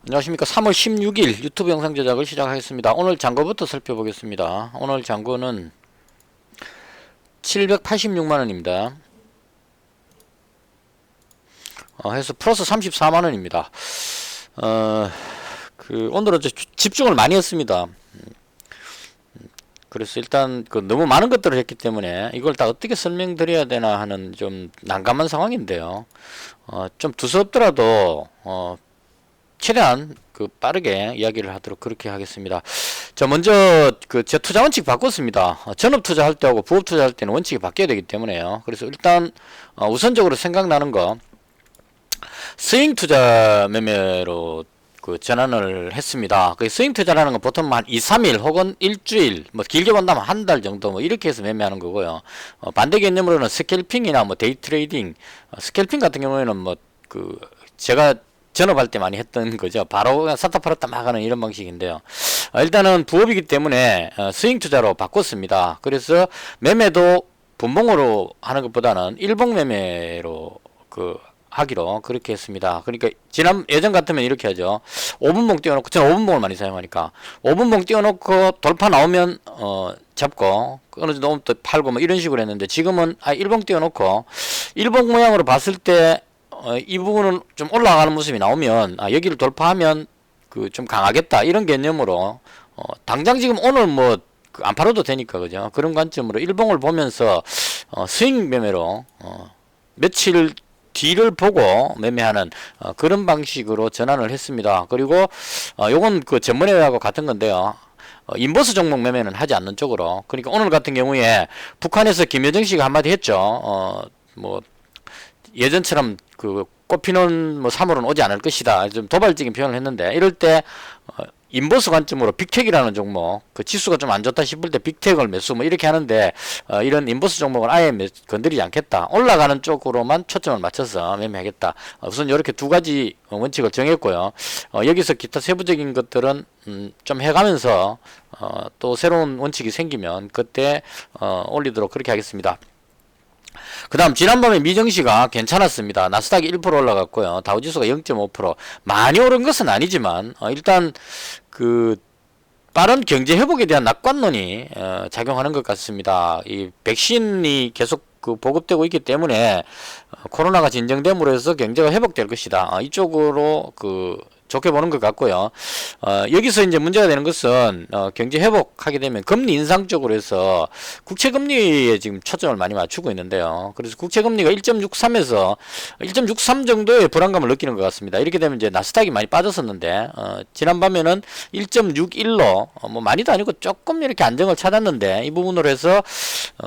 안녕하십니까. 3월 16일 유튜브 영상 제작을 시작하겠습니다. 오늘 잔고부터 살펴보겠습니다. 오늘 잔고는 786만원입니다. 해서 플러스 34만원입니다. 오늘은 집중을 많이 했습니다. 그래서 일단 너무 많은 것들을 했기 때문에 이걸 다 어떻게 설명드려야 되나 하는 좀 난감한 상황인데요. 좀 두서없더라도 최대한 빠르게 이야기를 하도록 그렇게 하겠습니다. 자, 먼저 제 투자 원칙 바꿨습니다. 전업 투자할 때하고 부업 투자할 때는 원칙이 바뀌어야 되기 때문에요. 그래서 일단 우선적으로 생각나는 거 스윙 투자 매매로 전환을 했습니다. 스윙 투자라는 건 보통 한 2, 3일 혹은 일주일, 길게 본다면 한 달 정도 이렇게 해서 매매하는 거고요. 반대 개념으로는 스캘핑이나 데이 트레이딩, 스캘핑 같은 경우에는 제가 전업할 때 많이 했던 거죠. 바로 그냥 샀다 팔았다 막 하는 이런 방식인데요. 일단은 부업이기 때문에 스윙 투자로 바꿨습니다. 그래서 매매도 분봉으로 하는 것보다는 일봉 매매로 하기로 그렇게 했습니다. 그러니까 예전 같으면 이렇게 하죠. 5분봉 띄워놓고, 저는 5분봉을 많이 사용하니까 5분봉 띄워놓고 돌파 나오면 잡고 어느 정도 나오면 또 팔고 이런 식으로 했는데, 지금은 일봉 띄워놓고 일봉 모양으로 봤을 때 이 부분은 좀 올라가는 모습이 나오면 여기를 돌파하면 좀 강하겠다 이런 개념으로 당장 지금 오늘 안 팔아도 되니까, 그죠? 그런 관점으로 일봉을 보면서 스윙 매매로 며칠 뒤를 보고 매매하는 그런 방식으로 전환을 했습니다. 그리고 요건 전문회하고 같은 건데요. 인버스 종목 매매는 하지 않는 쪽으로. 그러니까 오늘 같은 경우에 북한에서 김여정 씨가 한마디 했죠. 예전처럼 꽃피는 3월은 오지 않을 것이다. 좀 도발적인 표현을 했는데, 이럴 때 인버스 관점으로 빅텍이라는 종목, 지수가 좀 안 좋다 싶을 때 빅텍을 매수 이렇게 하는데, 이런 인버스 종목은 아예 건드리지 않겠다. 올라가는 쪽으로만 초점을 맞춰서 매매하겠다. 우선 이렇게 두 가지 원칙을 정했고요. 여기서 기타 세부적인 것들은 좀 해가면서 또 새로운 원칙이 생기면 그때 올리도록 그렇게 하겠습니다. 그 다음 지난밤에 미정시가 괜찮았습니다. 나스닥이 1% 올라갔고요. 다우지수가 0.5%. 많이 오른 것은 아니지만 일단 빠른 경제 회복에 대한 낙관론이 작용하는 것 같습니다. 이 백신이 계속 보급되고 있기 때문에 코로나가 진정됨으로 해서 경제가 회복될 것이다. 이쪽으로 좋게 보는 것 같고요. 여기서 이제 문제가 되는 것은 경제 회복하게 되면 금리 인상 쪽으로 해서 국채금리에 지금 초점을 많이 맞추고 있는데요. 그래서 국채금리가 1.63에서 1.63 정도의 불안감을 느끼는 것 같습니다. 이렇게 되면 이제 나스닥이 많이 빠졌었는데 지난밤에는 1.61로 많이도 아니고 조금 이렇게 안정을 찾았는데, 이 부분으로 해서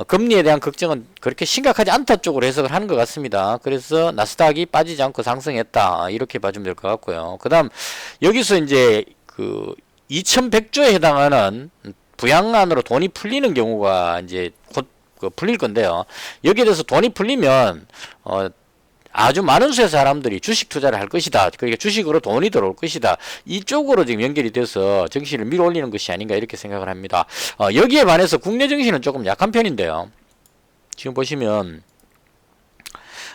금리에 대한 걱정은 그렇게 심각하지 않다 쪽으로 해석을 하는 것 같습니다. 그래서 나스닥이 빠지지 않고 상승했다, 이렇게 봐주면 될 것 같고요. 그 다음 여기서 이제 2100조에 해당하는 부양안으로 돈이 풀리는 경우가 이제 곧 풀릴 건데요. 여기에 대해서 돈이 풀리면 아주 많은 수의 사람들이 주식 투자를 할 것이다. 그러니까 주식으로 돈이 들어올 것이다. 이쪽으로 지금 연결이 돼서 정신을 밀어 올리는 것이 아닌가 이렇게 생각을 합니다. 여기에 반해서 국내 정신은 조금 약한 편인데요. 지금 보시면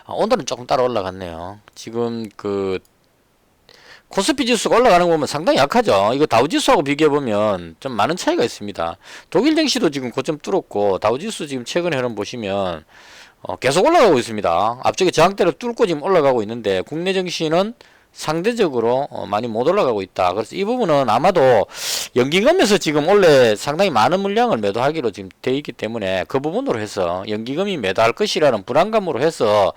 오늘은 조금 따라 올라갔네요. 지금 코스피 지수가 올라가는 거 보면 상당히 약하죠. 이거 다우지수하고 비교해보면 좀 많은 차이가 있습니다. 독일 증시도 지금 고점 뚫었고, 다우지수 지금 최근에 흐름 보시면 계속 올라가고 있습니다. 앞쪽에 저항대를 뚫고 지금 올라가고 있는데, 국내 증시는 상대적으로 많이 못 올라가고 있다. 그래서 이 부분은 아마도 연기금에서 지금 원래 상당히 많은 물량을 매도하기로 지금 되어 있기 때문에 그 부분으로 해서 연기금이 매도할 것이라는 불안감으로 해서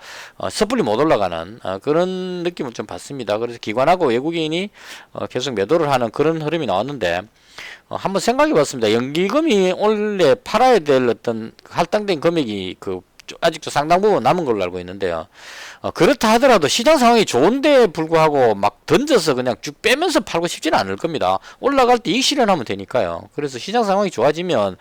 섣불리 못 올라가는 그런 느낌을 좀 받습니다. 그래서 기관하고 외국인이 계속 매도를 하는 그런 흐름이 나왔는데, 한번 생각해 봤습니다. 연기금이 원래 팔아야 될 어떤 할당된 금액이 아직도 상당 부분 남은 걸로 알고 있는데요. 그렇다 하더라도 시장 상황이 좋은데 불구하고 막 던져서 그냥 쭉 빼면서 팔고 싶지는 않을 겁니다. 올라갈 때 이익 실현하면 되니까요. 그래서 시장 상황이 좋아지면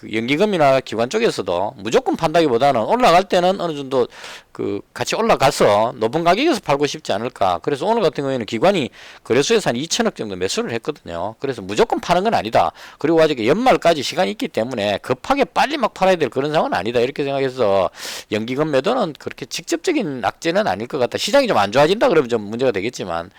그 연기금이나 기관 쪽에서도 무조건 판다기보다는 올라갈 때는 어느 정도 그 같이 올라가서 높은 가격에서 팔고 싶지 않을까. 그래서 오늘 같은 경우에는 기관이 거래소에서 한 2천억 정도 매수를 했거든요. 그래서 무조건 파는 건 아니다. 그리고 아직 연말까지 시간이 있기 때문에 급하게 빨리 막 팔아야 될 그런 상황은 아니다. 이렇게 생각해서 연기금 매도는 그렇게 직접적인 악재는 아닐 것 같다. 시장이 좀 안 좋아진다 그러면 좀 문제가 되겠지만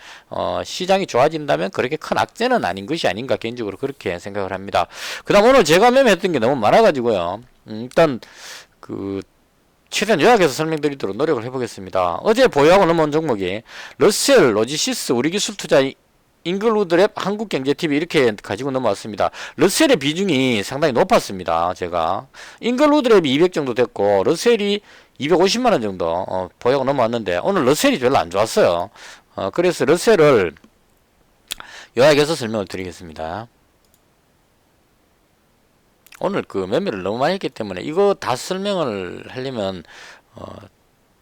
시장이 좋아진다면 그렇게 큰 악재는 아닌 것이 아닌가 개인적으로 그렇게 생각을 합니다. 그 다음 오늘 제가 매매했던 게 너무 많아가지고요. 일단 그 최대한 요약해서 설명드리도록 노력을 해보겠습니다. 어제 보유하고 넘어온 종목이 러셀, 로지시스, 우리기술투자, 잉글우드랩, 한국경제TV 이렇게 가지고 넘어왔습니다. 러셀의 비중이 상당히 높았습니다. 제가 잉글우드랩이 200 정도 됐고 러셀이 250만원 정도 보유하고 넘어왔는데 오늘 러셀이 별로 안 좋았어요. 그래서 러셀을 요약해서 설명을 드리겠습니다. 오늘 그 매매를 너무 많이 했기 때문에 이거 다 설명을 하려면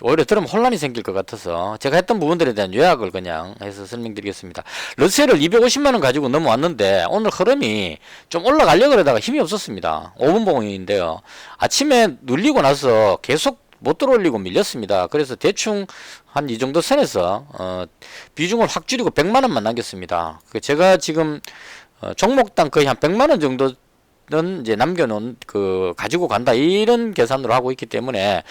오히려 들으면 혼란이 생길 것 같아서 제가 했던 부분들에 대한 요약을 그냥 해서 설명드리겠습니다. 러셀을 250만원 가지고 넘어왔는데 오늘 흐름이 좀 올라가려고 그러다가 힘이 없었습니다. 5분 봉인인데요. 아침에 눌리고 나서 계속 못 들어올리고 밀렸습니다. 그래서 대충 한 이 정도 선에서 비중을 확 줄이고 100만원만 남겼습니다. 제가 지금 종목당 거의 한 100만원 정도 는 이제 남겨놓은 그 가지고 간다 이런 계산으로 하고 있기 때문에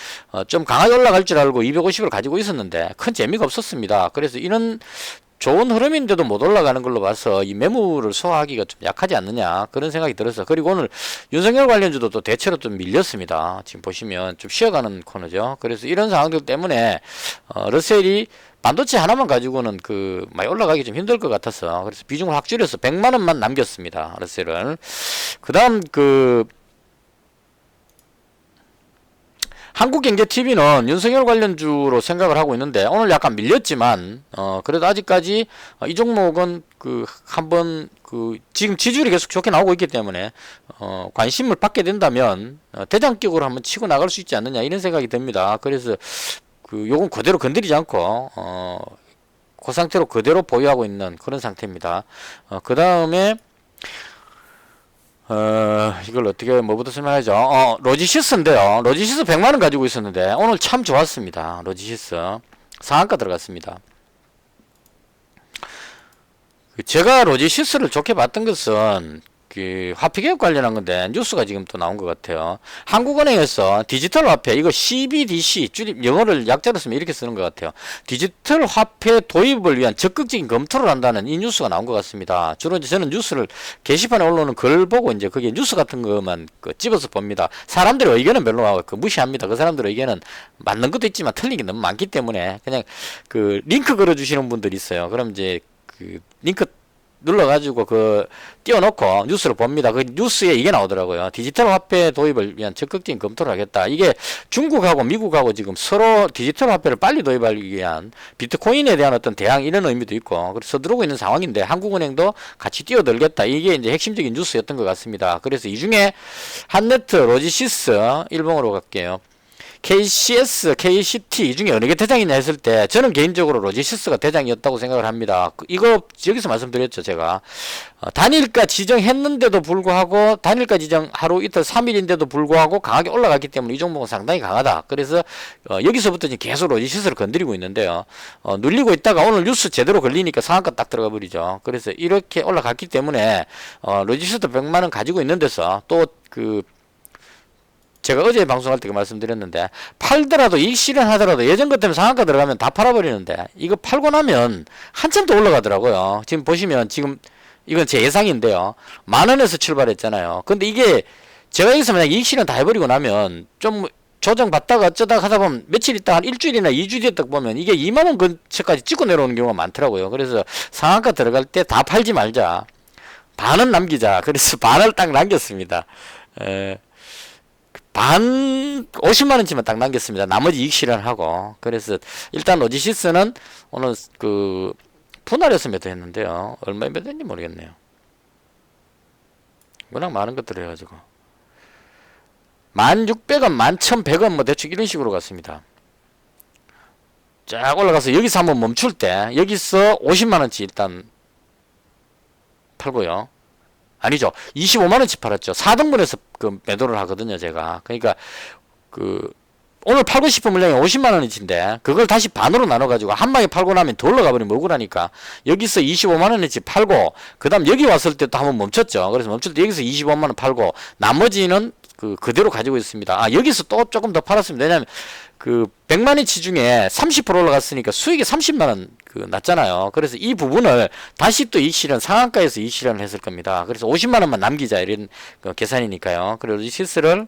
좀 강하게 올라갈 줄 알고 250을 가지고 있었는데 큰 재미가 없었습니다. 그래서 이런 좋은 흐름인데도 못 올라가는 걸로 봐서 이 매물을 소화하기가 좀 약하지 않느냐 그런 생각이 들어서 그리고 오늘 윤석열 관련주도 또 대체로 좀 밀렸습니다. 지금 보시면 좀 쉬어가는 코너죠. 그래서 이런 상황들 때문에 러셀이 반도체 하나만 가지고는 그 많이 올라가기 좀 힘들 것 같아서 그래서 비중을 확 줄여서 100만원만 남겼습니다. 러셀을. 그 다음 그 한국경제TV는 윤석열 관련주로 생각을 하고 있는데 오늘 약간 밀렸지만 그래도 아직까지 이 종목은 그 한번 그 지금 지지율이 계속 좋게 나오고 있기 때문에 관심을 받게 된다면 대장격으로 한번 치고 나갈 수 있지 않느냐 이런 생각이 듭니다. 그래서 그 요건 그대로 건드리지 않고 그 상태로 그대로 보유하고 있는 그런 상태입니다. 그 다음에 이걸 어떻게 뭐부터 설명하죠? 로지시스인데요. 로지시스 100만원 가지고 있었는데 오늘 참 좋았습니다. 로지시스 상한가 들어갔습니다. 제가 로지시스를 좋게 봤던 것은 그 화폐개혁 관련한 건데 뉴스가 지금 또 나온 것 같아요. 한국은행에서 디지털 화폐 이거 CBDC 줄임 영어를 약자로 쓰면 이렇게 쓰는 것 같아요. 디지털 화폐 도입을 위한 적극적인 검토를 한다는 이 뉴스가 나온 것 같습니다. 주로 이제 저는 뉴스를 게시판에 올라오는 글 보고 이제 그게 뉴스 같은 것만 그 집어서 봅니다. 사람들의 의견은 별로 그 무시합니다. 그 사람들의 의견은 맞는 것도 있지만 틀린 게 너무 많기 때문에 그냥 그 링크 걸어주시는 분들이 있어요. 그럼 이제 그 링크 눌러가지고 그 띄워놓고 뉴스를 봅니다. 그 뉴스에 이게 나오더라고요. 디지털 화폐 도입을 위한 적극적인 검토를 하겠다. 이게 중국하고 미국하고 지금 서로 디지털 화폐를 빨리 도입하기 위한 비트코인에 대한 어떤 대항 이런 의미도 있고 그래서 서두르고 있는 상황인데 한국은행도 같이 뛰어들겠다. 이게 이제 핵심적인 뉴스였던 것 같습니다. 그래서 이 중에 한네트, 로지시스, 일봉으로 갈게요. KCS, KCT 이 중에 어느 게 대장이냐 했을 때 저는 개인적으로 로지시스가 대장이었다고 생각을 합니다. 이거 여기서 말씀드렸죠. 제가 단일가 지정했는데도 불구하고 단일가 지정 하루 이틀 3일인데도 불구하고 강하게 올라갔기 때문에 이 종목은 상당히 강하다. 그래서 여기서부터 지금 계속 로지시스를 건드리고 있는데요. 눌리고 있다가 오늘 뉴스 제대로 걸리니까 상한가 딱 들어가 버리죠. 그래서 이렇게 올라갔기 때문에 로지시스도 100만원 가지고 있는 데서 또 그 제가 어제 방송할 때 말씀드렸는데 팔더라도 이익 실현하더라도 예전 같으면 상한가 들어가면 다 팔아버리는데 이거 팔고 나면 한참 더 올라가더라고요. 지금 보시면 지금 이건 제 예상인데요. 10,000원에서 출발했잖아요. 근데 이게 제가 여기서 만약 이익 실현 다 해버리고 나면 좀 조정 받다가 어쩌다가 하다 보면 며칠 있다가 한 일주일이나 2주 뒤에 딱 보면 이게 2만원 근처까지 찍고 내려오는 경우가 많더라고요. 그래서 상한가 들어갈 때 다 팔지 말자. 반은 남기자. 그래서 반을 딱 남겼습니다. 반 50만원치만 딱 남겼습니다. 나머지 이익 실현하고. 그래서 일단 로지시스는 오늘 그 분할해서 매도했는데요. 얼마에 매도했는지 모르겠네요. 워낙 많은 것들을 해가지고 1600원, 11,100원 뭐 대충 이런 식으로 갔습니다. 쫙 올라가서 여기서 한번 멈출 때 여기서 50만원치 일단 팔고요. 아니죠. 25만원치 팔았죠. 4등분해서 그 매도를 하거든요, 제가. 그러니까, 오늘 팔고 싶은 물량이 50만원어치인데, 그걸 다시 반으로 나눠가지고, 한 방에 팔고 나면 더 올라가버리면 억울하니까, 여기서 25만원어치 팔고, 그 다음 여기 왔을 때 또 한번 멈췄죠. 그래서 멈출 때 여기서 25만원 팔고, 나머지는 그대로 가지고 있습니다. 여기서 또 조금 더 팔았습니다. 왜냐면, 100만원치 중에 30% 올라갔으니까 수익이 30만원 났잖아요. 그래서 이 부분을 다시 또 이익실현, 상한가에서 이익실현을 했을 겁니다. 그래서 50만원만 남기자, 이런 계산이니까요. 그리고 이 실수를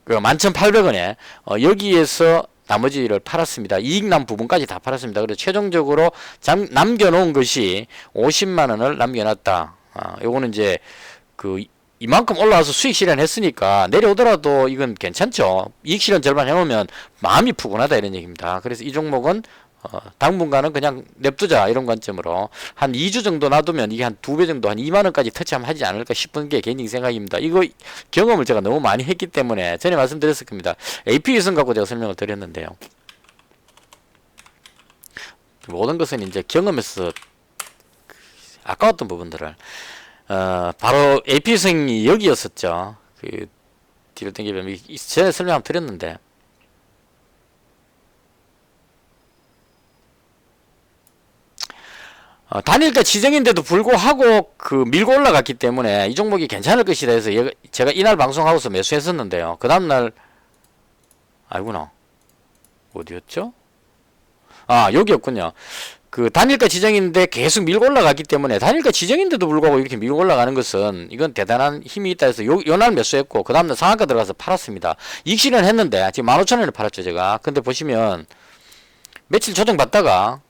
11,800원에 여기에서 나머지를 팔았습니다. 이익 난 부분까지 다 팔았습니다. 그래서 최종적으로 남겨놓은 것이 50만원을 남겨놨다. 요거는 이제 이만큼 올라와서 수익 실현했으니까 내려오더라도 이건 괜찮죠. 이익 실현 절반 해놓으면 마음이 푸근하다, 이런 얘기입니다. 그래서 이 종목은 당분간은 그냥 냅두자, 이런 관점으로 한 2주 정도 놔두면 이게 한 2배 정도, 한 2만원까지 터치하면 하지 않을까 싶은 게 개인적인 생각입니다. 이거 경험을 제가 너무 많이 했기 때문에 전에 말씀드렸을 겁니다. AP유선 갖고 제가 설명을 드렸는데요. 모든 것은 이제 경험에서 아까웠던 부분들을 바로 AP유선이 여기였었죠. 뒤로 당기면 제가 설명 한번 드렸는데, 단일가 지정인데도 불구하고 밀고 올라갔기 때문에 이 종목이 괜찮을 것이다 해서 제가 이날 방송하고서 매수했었는데요. 그 다음날 아이구나, 어디였죠? 여기였군요. 단일가 지정인데 계속 밀고 올라갔기 때문에, 단일가 지정인데도 불구하고 이렇게 밀고 올라가는 것은 이건 대단한 힘이 있다 해서 요날 매수했고, 그 다음날 상한가 들어가서 팔았습니다. 이익 실현 했는데 지금 15,000원에 팔았죠, 제가. 근데 보시면 며칠 조정받다가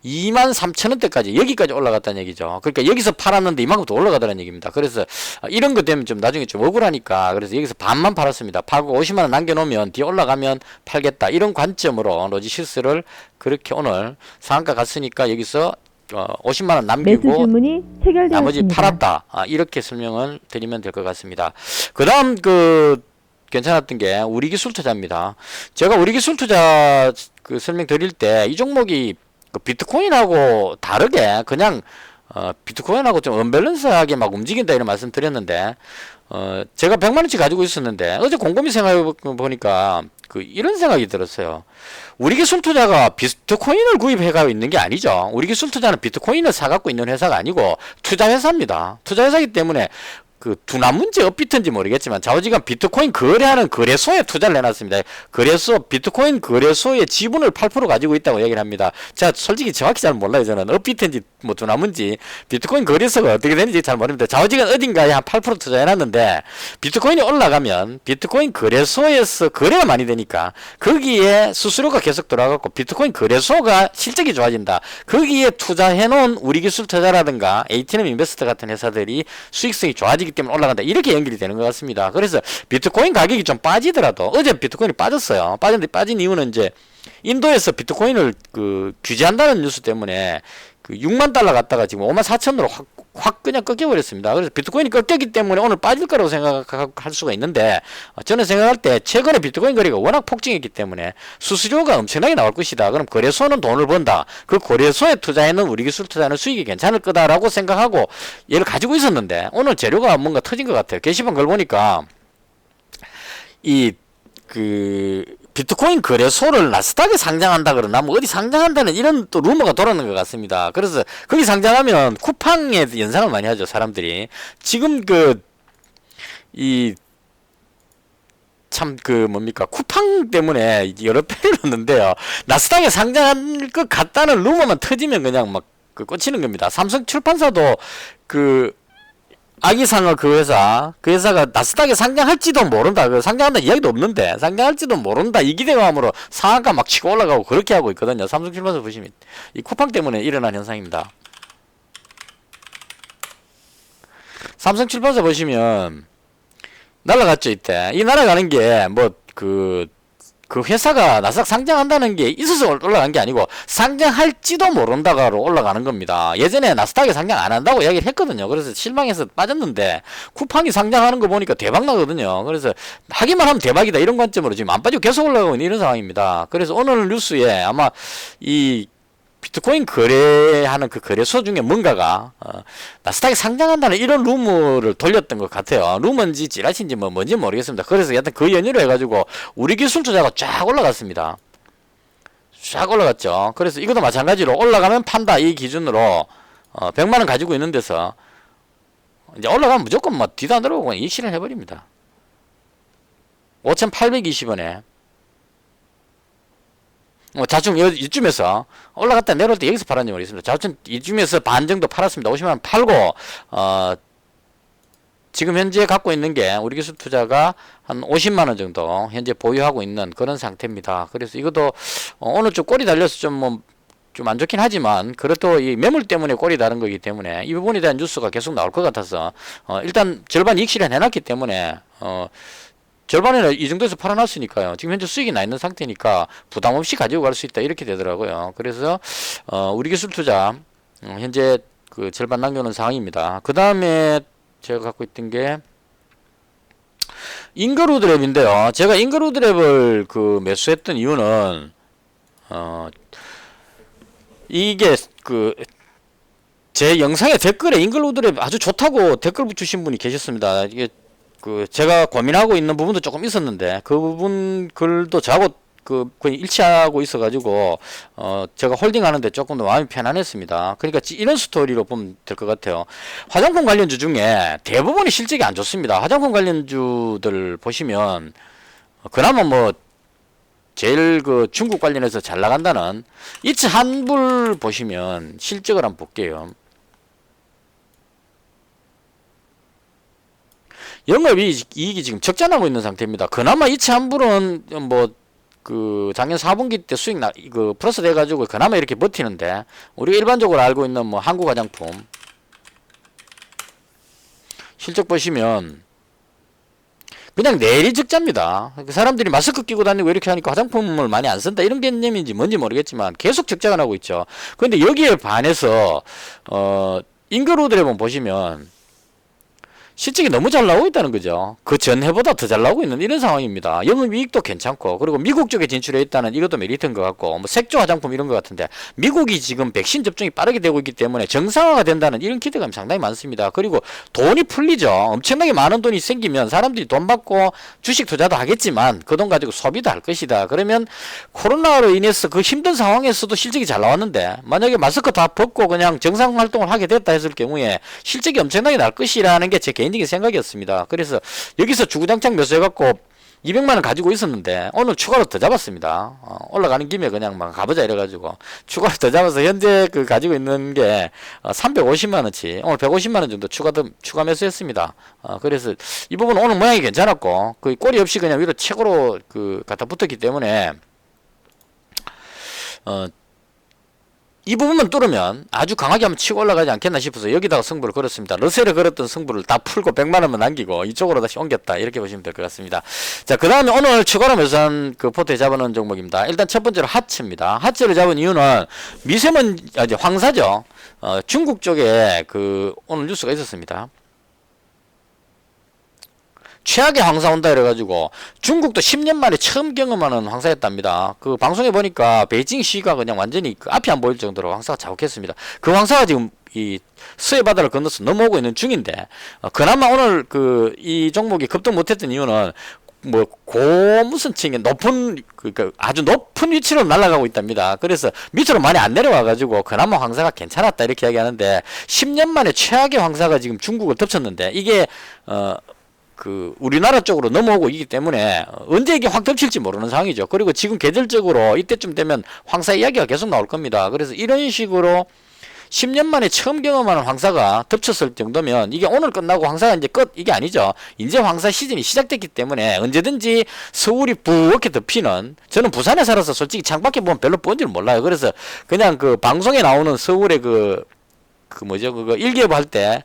23,000원대까지 여기까지 올라갔다는 얘기죠. 그러니까 여기서 팔았는데 이만큼 더 올라가더라는 얘기입니다. 그래서 이런 것 되면 좀 나중에 좀 억울하니까, 그래서 여기서 반만 팔았습니다. 팔고 50만원 남겨놓으면 뒤에 올라가면 팔겠다, 이런 관점으로 로지시스를 그렇게 오늘 상한가 갔으니까 여기서 50만원 남기고 나머지 팔았다, 이렇게 설명을 드리면 될 것 같습니다. 그 다음 괜찮았던 게 우리기술투자입니다. 제가 우리기술투자 설명 드릴 때 이 종목이 비트코인하고 다르게 그냥 비트코인하고 좀 언밸런스하게 막 움직인다, 이런 말씀 드렸는데, 제가 100만원치 가지고 있었는데 어제 곰곰이 생각해 보니까 이런 생각이 들었어요. 우리기술투자가 비트코인을 구입해가고 있는 게 아니죠. 우리기술투자는 비트코인을 사갖고 있는 회사가 아니고 투자회사입니다. 투자회사이기 때문에 두나문지 업비트인지 모르겠지만 좌우지간 비트코인 거래하는 거래소에 투자를 해놨습니다. 비트코인 거래소의 지분을 8% 가지고 있다고 얘기를 합니다. 제가 솔직히 정확히 잘 몰라요. 저는 업비트인지 두나문지 비트코인 거래소가 어떻게 되는지 잘 모릅니다. 좌우지간 어딘가에 한 8% 투자해놨는데, 비트코인이 올라가면 비트코인 거래소에서 거래가 많이 되니까 거기에 수수료가 계속 들어가고 비트코인 거래소가 실적이 좋아진다. 거기에 투자해놓은 우리기술투자라든가 ATM 인베스트 같은 회사들이 수익성이 좋아지기 때문에 올라간다, 이렇게 연결이 되는 것 같습니다. 그래서 비트코인 가격이 좀 빠지더라도, 어제 비트코인이 빠졌어요. 빠진 이유는 이제 인도에서 비트코인을 규제한다는 뉴스 때문에 6만 달러 갔다가 지금 5만 4천으로 확 그냥 꺾여버렸습니다. 그래서 비트코인이 꺾였기 때문에 오늘 빠질 거라고 생각할 수가 있는데, 저는 생각할 때 최근에 비트코인 거래가 워낙 폭증했기 때문에 수수료가 엄청나게 나올 것이다. 그럼 거래소는 돈을 번다. 그 거래소에 투자해놓은 우리기술 투자는 수익이 괜찮을 거다라고 생각하고 얘를 가지고 있었는데, 오늘 재료가 뭔가 터진 것 같아요. 게시판 걸 보니까 비트코인 거래소를 나스닥에 상장한다 그러나 뭐 어디 상장한다는 이런 또 루머가 돌아오는 것 같습니다. 그래서 거기 상장하면 쿠팡에 연상을 많이 하죠, 사람들이. 지금 쿠팡 때문에 여러 패를 넣는데요. 나스닥에 상장할 것 같다는 루머만 터지면 그냥 막 꽂히는 겁니다. 삼성 출판사도 아기상어 회사가 나스닥에 상장할지도 모른다. 상장한다는 이야기도 없는데, 상장할지도 모른다, 이 기대감으로 상한가 막 치고 올라가고 그렇게 하고 있거든요. 삼성출판사 보시면 이 쿠팡 때문에 일어난 현상입니다. 삼성출판사 보시면 날아갔죠, 이때. 이 날아가는 게 그 회사가 나스닥 상장한다는 게 있어서 올라간 게 아니고 상장할지도 모른다가로 올라가는 겁니다. 예전에 나스닥에 상장 안 한다고 이야기를 했거든요. 그래서 실망해서 빠졌는데 쿠팡이 상장하는 거 보니까 대박 나거든요. 그래서 하기만 하면 대박이다 이런 관점으로 지금 안 빠지고 계속 올라가고 있는 이런 상황입니다. 그래서 오늘 뉴스에 아마 이 비트코인 거래하는 그 거래소 중에 뭔가가 나스닥에 상장한다는 이런 루머를 돌렸던 것 같아요. 루머인지 찌라시인지 뭐 뭔지 모르겠습니다. 그래서 여튼 그 연유로 해가지고 우리 기술 투자가 쫙 올라갔습니다. 쫙 올라갔죠. 그래서 이것도 마찬가지로 올라가면 판다 이 기준으로 100만원 가지고 있는 데서 이제 올라가면 무조건 뭐 뒤도 안 들어오고 이익 실현해버립니다. 5,820원에 자충 이쯤에서 올라갔다 내려올 때 여기서 팔았는지 모르겠습니다. 자충 이쯤에서 반 정도 팔았습니다. 50만원 팔고 지금 현재 갖고 있는 게 우리 기술 투자가 한 50만원 정도 현재 보유하고 있는 그런 상태입니다. 그래서 이것도 오늘 좀 꼬리 달려서 좀 안 좋긴 하지만 그래도 이 매물 때문에 꼬리 다른 거기 때문에 이 부분에 대한 뉴스가 계속 나올 것 같아서 일단 절반 이익 실현 해놨기 때문에 절반에는 이 정도에서 팔아놨으니까요. 지금 현재 수익이 나 있는 상태니까 부담 없이 가지고 갈 수 있다 이렇게 되더라고요. 그래서 우리 기술 투자 현재 그 절반 남겨놓은 상황입니다. 그 다음에 제가 갖고 있던 게 잉그루드랩인데요. 제가 잉그루드랩을 그 매수했던 이유는 이게 그 제 영상의 댓글에 잉그루드랩 아주 좋다고 댓글 붙이신 분이 계셨습니다. 이게 그 제가 고민하고 있는 부분도 조금 있었는데 그 부분 글도 저하고 거의 일치하고 있어가지고 제가 홀딩하는데 조금 더 마음이 편안했습니다. 그러니까 이런 스토리로 보면 될 것 같아요. 화장품 관련주 중에 대부분이 실적이 안 좋습니다. 화장품 관련주들 보시면 그나마 뭐 제일 그 중국 관련해서 잘 나간다는 이츠 한불 보시면 실적을 한번 볼게요. 영업이익이 지금 적자 나고 있는 상태입니다. 그나마 이츠 한불은 뭐 그 작년 4분기 때 수익 그 플러스 돼가지고 그나마 이렇게 버티는데 우리가 일반적으로 알고 있는 뭐 한국 화장품 실적 보시면 그냥 내리 적자입니다. 사람들이 마스크 끼고 다니고 이렇게 하니까 화장품을 많이 안 쓴다 이런 개념인지 뭔지 모르겠지만 계속 적자가 나고 있죠. 그런데 여기에 반해서 잉그루드랩은 보시면 실적이 너무 잘 나오고 있다는 거죠. 그 전해보다 더 잘 나오고 있는 이런 상황입니다. 영업이익도 괜찮고 그리고 미국 쪽에 진출해 있다는 이것도 메리트인 것 같고 뭐 색조 화장품 이런 것 같은데 미국이 지금 백신 접종이 빠르게 되고 있기 때문에 정상화가 된다는 이런 기대감이 상당히 많습니다. 그리고 돈이 풀리죠. 엄청나게 많은 돈이 생기면 사람들이 돈 받고 주식 투자도 하겠지만 그 돈 가지고 소비도 할 것이다. 그러면 코로나로 인해서 그 힘든 상황에서도 실적이 잘 나왔는데 만약에 마스크 다 벗고 그냥 정상 활동을 하게 됐다 했을 경우에 실적이 엄청나게 날 것이라는 게 제 개인적인 생각이었습니다. 그래서 여기서 주구장창 매수해갖고 200만원 가지고 있었는데 오늘 추가로 더 잡았습니다. 올라가는 김에 그냥 막 가보자 이래가지고 추가로 더 잡아서 현재 그 가지고 있는 게 350만원치 오늘 150만원 정도 추가 매수했습니다. 그래서 이 부분 오늘 모양이 괜찮았고 그 꼬리 없이 그냥 위로 최고로 그 갖다 붙었기 때문에 이 부분만 뚫으면 아주 강하게 한번 치고 올라가지 않겠나 싶어서 여기다가 승부를 걸었습니다. 러셀에 걸었던 승부를 다 풀고 100만원만 남기고 이쪽으로 다시 옮겼다 이렇게 보시면 될 것 같습니다. 자, 그 다음에 오늘 추가로 매수한 그 포트에 잡아놓은 종목입니다. 일단 첫 번째로 하츠입니다. 하츠를 잡은 이유는 이제 황사죠. 중국 쪽에 그 오늘 뉴스가 있었습니다. 최악의 황사 온다 이래가지고 중국도 10년 만에 처음 경험하는 황사였답니다. 그 방송에 보니까 베이징시가 그냥 완전히 그 앞이 안 보일 정도로 황사가 자욱했습니다. 그 황사가 지금 이 서해 바다를 건너서 넘어오고 있는 중인데 그나마 오늘 그 이 종목이 급등 못했던 이유는 뭐 무슨 층에 높은 그러니까 아주 높은 위치로 날아가고 있답니다. 그래서 밑으로 많이 안 내려와가지고 그나마 황사가 괜찮았다 이렇게 이야기하는데 10년 만에 최악의 황사가 지금 중국을 덮쳤는데 이게 그 우리나라 쪽으로 넘어오고 있기 때문에 언제 이게 확 덮칠지 모르는 상황이죠. 그리고 지금 계절적으로 이때쯤 되면 황사 이야기가 계속 나올 겁니다. 그래서 이런 식으로 10년 만에 처음 경험하는 황사가 덮쳤을 정도면 이게 오늘 끝나고 황사가 이제 끝 이게 아니죠. 이제 황사 시즌이 시작됐기 때문에 언제든지 서울이 부엌에 덮이는 저는 부산에 살아서 솔직히 창밖에 보면 별로 뻔 줄 몰라요. 그래서 그냥 그 방송에 나오는 서울의 그 그 뭐죠, 그거 일기예보 할 때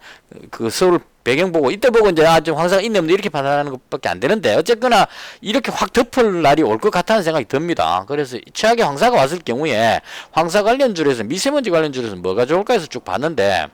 그 서울 배경 보고 이때 보고 이제 좀 황사가 있네 없네 이렇게 판단하는 것밖에 안 되는데, 어쨌거나 이렇게 확 덮을 날이 올 것 같다는 생각이 듭니다. 그래서 최악의 황사가 왔을 경우에 황사 관련주에서 미세먼지 관련주에서 뭐가 좋을까 해서 쭉 봤는데,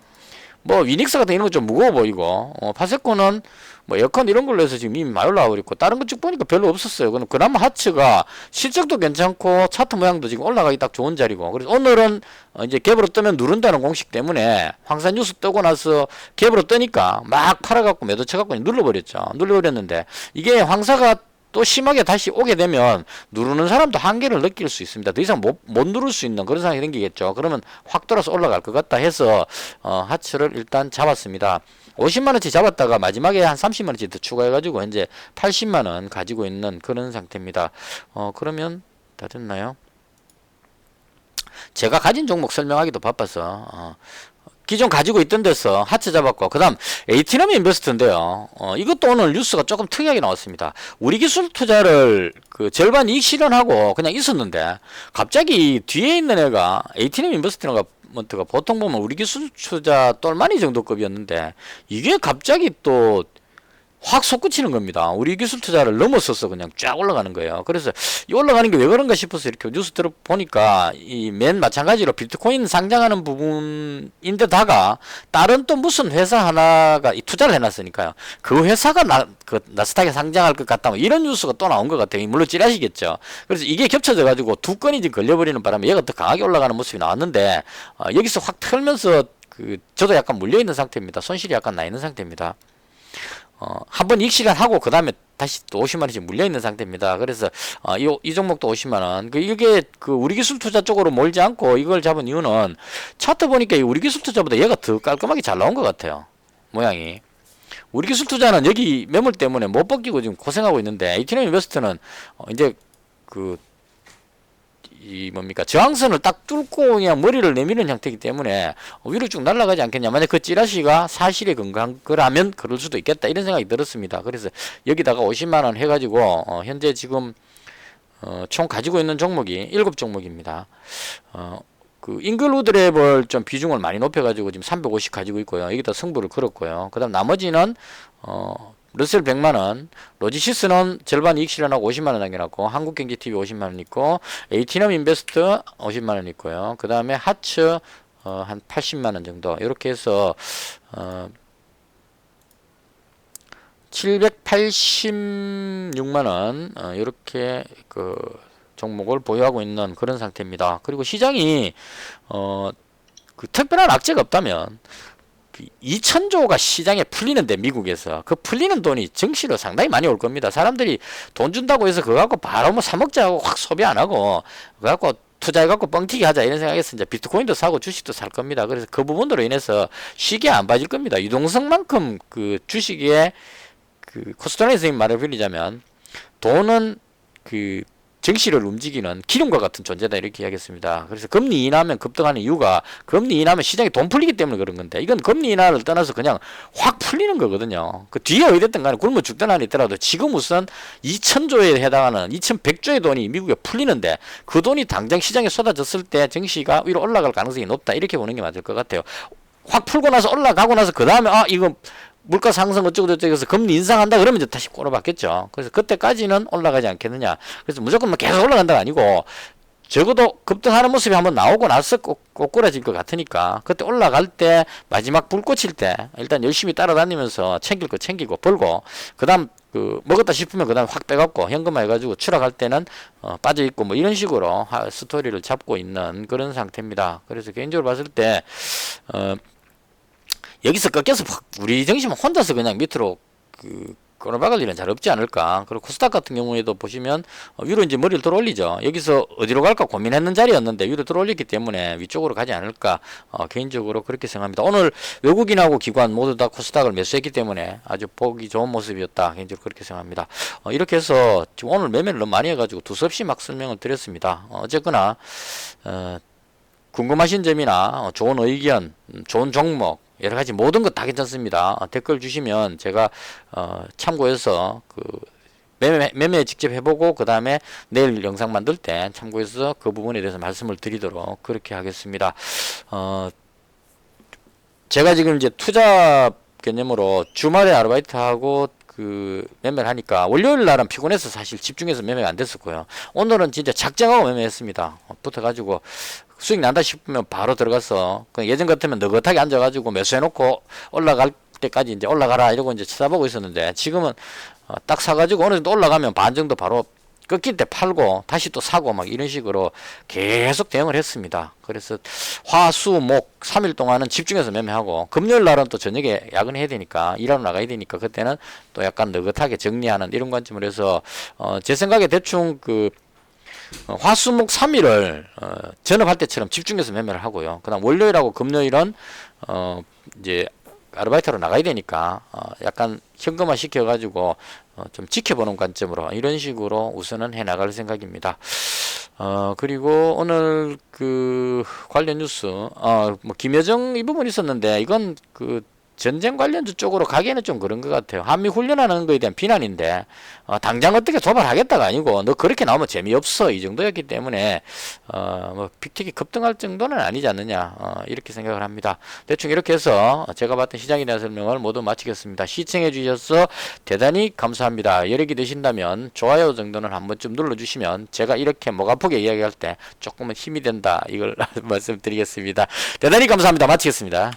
뭐 위닉스 같은 이런 거 좀 무거워 보이고, 파세코는 뭐 에어컨 이런 걸로 해서 지금 이미 많이 올라가고 있고, 다른 거 쭉 보니까 별로 없었어요. 그나마 하츠가 실적도 괜찮고 차트 모양도 지금 올라가기 딱 좋은 자리고, 그래서 오늘은 이제 갭으로 뜨면 누른다는 공식 때문에 황사 뉴스 뜨고 나서 갭으로 뜨니까 막 팔아갖고 매도 쳐갖고 눌러버렸죠. 눌러버렸는데, 이게 황사가 또 심하게 다시 오게 되면 누르는 사람도 한계를 느낄 수 있습니다. 더 이상 못 누를 수 있는 그런 상황이 생기겠죠. 그러면 확 돌아서 올라갈 것 같다 해서 하츠를 일단 잡았습니다. 50만원치 잡았다가 마지막에 한 30만원치 더 추가해가지고 현재 80만원 가지고 있는 그런 상태입니다. 그러면 다 됐나요? 제가 가진 종목 설명하기도 바빠서 기존 가지고 있던 데서 하츠 잡았고, 그 다음 에이티넘 인베스트인데요. 이것도 오늘 뉴스가 조금 특이하게 나왔습니다. 우리 기술 투자를 그 절반 이익 실현하고 그냥 있었는데, 갑자기 뒤에 있는 애가 에이티넘 인베스트가 보통 보면 우리 기술 투자 똘마니 정도급이었는데, 이게 갑자기 또 확 솟구치는 겁니다. 우리 기술 투자를 넘어서서 그냥 쫙 올라가는 거예요. 그래서 이 올라가는 게 왜 그런가 싶어서 이렇게 뉴스 들어보니까 이 맨 마찬가지로 비트코인 상장하는 부분인데다가 다른 또 무슨 회사 하나가 이 투자를 해놨으니까요. 그 회사가 나스닥에 상장할 것 같다, 뭐 이런 뉴스가 또 나온 것 같아요. 물론 찌라시겠죠. 그래서 이게 겹쳐져 가지고 두 건이 지금 걸려버리는 바람에 얘가 더 강하게 올라가는 모습이 나왔는데, 여기서 확 털면서 저도 약간 물려있는 상태입니다. 손실이 약간 나 있는 상태입니다. 한번 이익 실현하고 그 다음에 다시 또 50만원씩 물려있는 상태입니다. 그래서 이 종목도 50만원. 이게 우리 기술 투자 쪽으로 몰지 않고 이걸 잡은 이유는, 차트 보니까 우리 기술 투자보다 얘가 더 깔끔하게 잘 나온 것 같아요. 모양이. 우리 기술 투자는 여기 매물 때문에 못 벗기고 지금 고생하고 있는데, 에이티넘 인베스트는 이제 저항선을 딱 뚫고 그냥 머리를 내미는 형태이기 때문에 위로 쭉 날아가지 않겠냐. 만약 그 찌라시가 사실에 근거한 거라면 그럴 수도 있겠다, 이런 생각이 들었습니다. 그래서 여기다가 50만원 해가지고 현재 지금 총 가지고 있는 종목이 7종목입니다. 잉글우드랩을 좀 비중을 많이 높여가지고 지금 350 가지고 있고요. 여기다 승부를 걸었고요. 그 다음 나머지는 러셀 100만원, 로지시스는 절반 이익 실현하고 50만원 남겨놨고, 한국경제TV 50만원 있고, 에이티넘 인베스트 50만원 있고요. 그 다음에 하츠 한 80만원 정도, 이렇게 해서 786만원 이렇게 종목을 보유하고 있는 그런 상태입니다. 그리고 시장이 특별한 악재가 없다면 2000조가 시장에 풀리는데, 미국에서 그 풀리는 돈이 증시로 상당히 많이 올 겁니다. 사람들이 돈 준다고 해서 그거 갖고 바로 뭐 사먹자고 확 소비 안 하고 그거 갖고 투자해갖고 뻥튀기 하자 이런 생각에서 이제 비트코인도 사고 주식도 살 겁니다. 그래서 그 부분으로 인해서 시기에 안 빠질 겁니다. 유동성만큼 주식의 코스토라니 선생님 말을 빌리자면, 돈은 증시를 움직이는 기름과 같은 존재다, 이렇게 이야기했습니다. 그래서 금리 인하하면 급등하는 이유가, 금리 인하하면 시장에 돈 풀리기 때문에 그런 건데, 이건 금리 인하를 떠나서 그냥 확 풀리는 거거든요. 그 뒤에 어디됐든 간에 굶어 죽든 안 있더라도 지금 우선 2000조에 해당하는 2100조의 돈이 미국에 풀리는데, 그 돈이 당장 시장에 쏟아졌을 때 증시가 위로 올라갈 가능성이 높다, 이렇게 보는 게 맞을 것 같아요. 확 풀고 나서 올라가고 나서 그 다음에 이거 물가 상승 어쩌고저쩌고 해서 금리 인상한다 그러면 이제 다시 꼬라박겠죠. 그래서 그때까지는 올라가지 않겠느냐. 그래서 무조건 계속 올라간다가 아니고, 적어도 급등하는 모습이 한번 나오고 나서 꼬꾸라질 것 같으니까, 그때 올라갈 때 마지막 불 꽂힐 때 일단 열심히 따라다니면서 챙길 거 챙기고 벌고, 그 다음 먹었다 싶으면 그 다음 확 빼갖고 현금화 해가지고 추락할 때는 빠져있고, 뭐 이런 식으로 스토리를 잡고 있는 그런 상태입니다. 그래서 개인적으로 봤을 때 여기서 꺾여서 우리 정신은 혼자서 그냥 밑으로 꼬라박을 일은 잘 없지 않을까. 그리고 코스닥 같은 경우에도 보시면 위로 이제 머리를 들어 올리죠. 여기서 어디로 갈까 고민했는 자리였는데 위로 들어 올렸기 때문에 위쪽으로 가지 않을까, 개인적으로 그렇게 생각합니다. 오늘 외국인하고 기관 모두 다 코스닥을 매수했기 때문에 아주 보기 좋은 모습이었다, 개인적으로 그렇게 생각합니다. 이렇게 해서 지금 오늘 매매를 너무 많이 해가지고 두서없이 막 설명을 드렸습니다. 어쨌거나 궁금하신 점이나 좋은 의견, 좋은 종목, 여러가지 모든 것 다 괜찮습니다. 댓글 주시면 제가 참고해서 매매 직접 해보고, 그 다음에 내일 영상 만들 때 참고해서 그 부분에 대해서 말씀을 드리도록 그렇게 하겠습니다. 제가 지금 이제 투자 개념으로 주말에 아르바이트하고 그 매매를 하니까 월요일 날은 피곤해서 사실 집중해서 매매가 안 됐었고요. 오늘은 진짜 작정하고 매매했습니다. 붙어가지고 수익 난다 싶으면 바로 들어가서 예전 같으면 느긋하게 앉아가지고 매수해놓고 올라갈 때까지 이제 올라가라 이러고 이제 쳐다보고 있었는데 지금은 딱 사가지고 어느 정도 올라가면 반 정도 바로 꺾일 때 팔고 다시 또 사고 막 이런 식으로 계속 대응을 했습니다. 그래서 화, 수, 목 3일 동안은 집중해서 매매하고 금요일 날은 또 저녁에 야근해야 되니까 일하러 나가야 되니까 그때는 또 약간 느긋하게 정리하는 이런 관점으로 해서 제 생각에 대충 그 화수목 3일을 전업할 때처럼 집중해서 매매를 하고요. 그다음 월요일하고 금요일은 이제 아르바이트로 나가야 되니까 약간 현금화 시켜가지고 좀 지켜보는 관점으로 이런 식으로 우선은 해 나갈 생각입니다. 그리고 오늘 그 관련 뉴스 뭐 김여정 이 부분 있었는데 이건 그 전쟁 관련주 쪽으로 가기에는 좀 그런 것 같아요. 한미 훈련하는 거에 대한 비난인데 당장 어떻게 도발하겠다가 아니고 너 그렇게 나오면 재미없어 이 정도였기 때문에 뭐 빅텍이 급등할 정도는 아니지 않느냐 이렇게 생각을 합니다. 대충 이렇게 해서 제가 봤던 시장에 대한 설명을 모두 마치겠습니다. 시청해 주셔서 대단히 감사합니다. 여력이 되신다면 좋아요 정도는 한 번쯤 눌러주시면 제가 이렇게 목 아프게 이야기할 때 조금은 힘이 된다 이걸 말씀드리겠습니다. 대단히 감사합니다. 마치겠습니다.